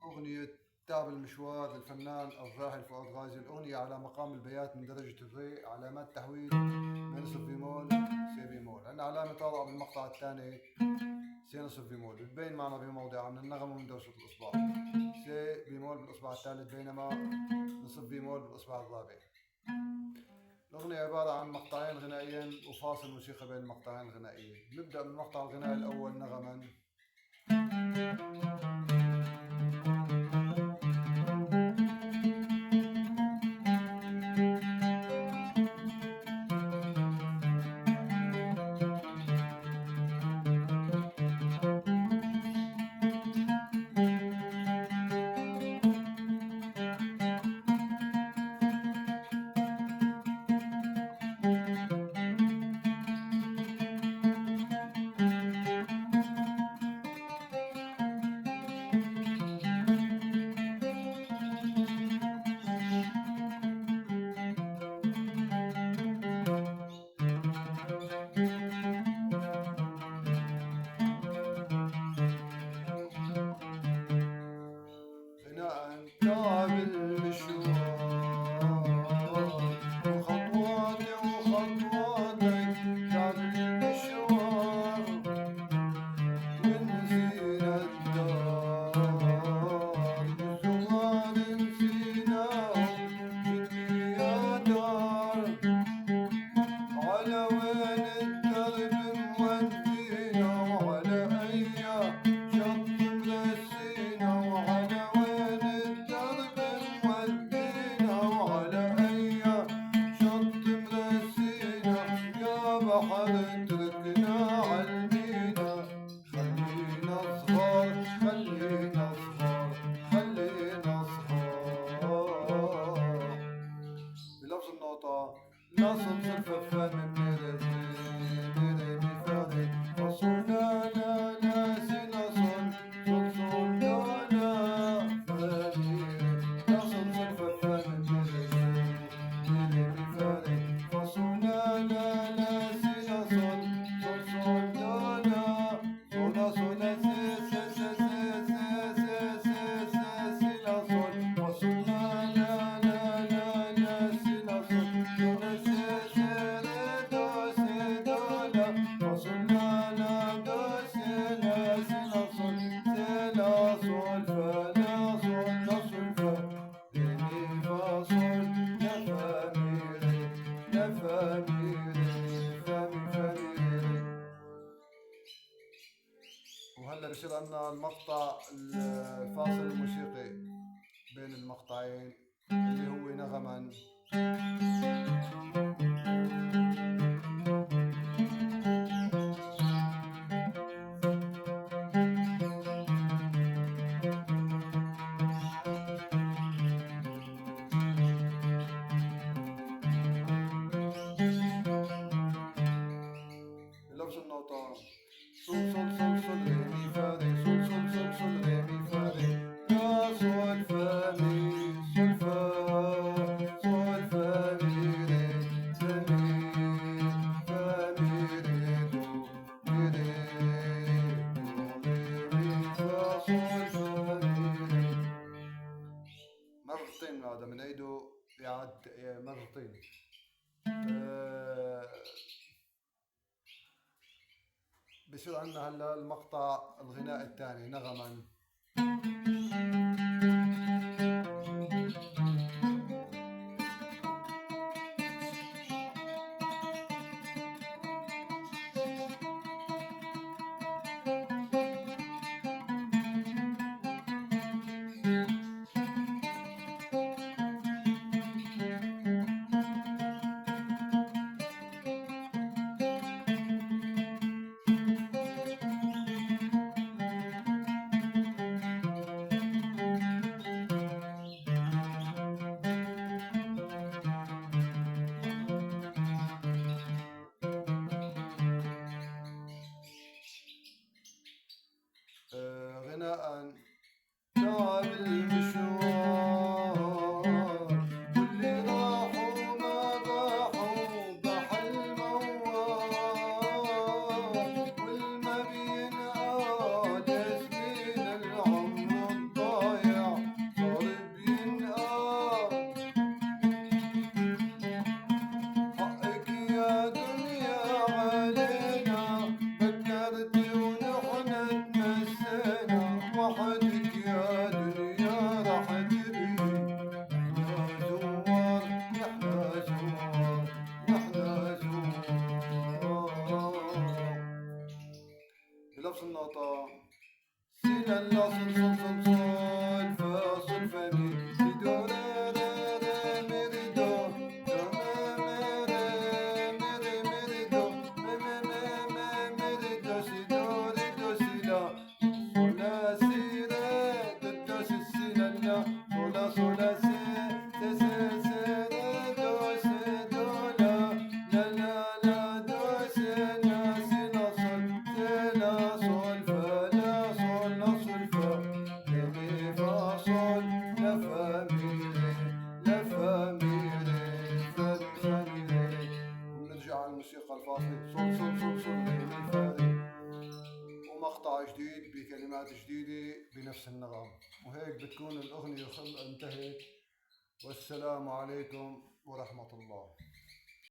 أغنية تعب المشوار للفنان الراحل فؤاد غازي. الأغنية على مقام البيات من درجة الري، علامات تحويل من نصف بيمول سي بيمول. عندنا علامة واضحة بالمقطع الثاني سي نصف بيمول بتبين معنا بموضعها من النغمة ومن دوسة الإصبع. سي بيمول بالإصبع الثالث، بينما نصف بيمول بالإصبع الرابع. الأغنية عبارة عن مقطعين غنائيين وفاصل موسيقى بين المقطعين الغنائيين. نبدأ بالمقطع الغنائي الأول نغما. تعب المشوار وخطواتي وخطواتك، تعب المشوار ونسينا الدار، الزوار نسيناهم جدي يا دار، على وين الدرب مودينا وعلى أي شط مرسينا، وعلى وين الدرب مودينا وعلى أي شط مرسينا، يا بحر اتركنا عالمينا، خلينا صغار خلينا صغار خلينا صغار. بلفظ النوطة لا صنصر ففان من ميري ميري ميفادي فصول لا لا لا سينا صن صنصر لا لا فاني، لا صنصر ففان من ميري ميري ميفادي فصول لا لا لا سينا صن صنصر لا لا صولا صولا سي سي سي سي سي سي سي سي لا صن فصول لا لا لا لا لا سينا صن صولا سي سي ري دو سي دو لا فصول لا لا دو سي لا سي لا صن سي لا صول فا لا صول لا صول فا ري مي فا صول لا فا مي ري لا فا مي ري فا مي فا مي ري. وهلا بصير عندنا المقطع الفاصل الموسيقي بين المقطعين اللي هو نغما. بلفظ النوطة صول صول صول صول ري مي فا ري صول صول صول صول ري مي فا ري لا صول فا مي صول فا صول فا مي ري سا مي فا مي ري دو مي ري دو ري مي فا صول فا مي ري. مرتين هذا بنعيده إعادة مرتين. بصير عندنا هلا المقطع الغناء الثاني نغما. غناء تعب المشوار واللي راحوا ما راحوا بحل موال، والما بينقال سنين العمر الضايع صول صول فا صول فا مي سي دو ري ري ري مي ري دو دو مي ري مي ري مي ري دو مي مي مي مي مي ري دو سي دو ري دو سي لا صول لا سي ري دو دو سي سي لا لا صول لا صول لا سي سي سي سي ري دو سي دو لا لا لا لا دو سي لا سي لا صول سي لا صول فا لا صول لا صول فا ري مي فا صول لا فا مي ري لا فا مي ري فا فا مي ري. ونرجع على الموسيقى الفاصلة صول صول صول صول ري مي فا ري، ومقطع جديد بكلمات جديدة بنفس النغم. وهيك بتكون الأغنية انتهت. والسلام عليكم ورحمة الله.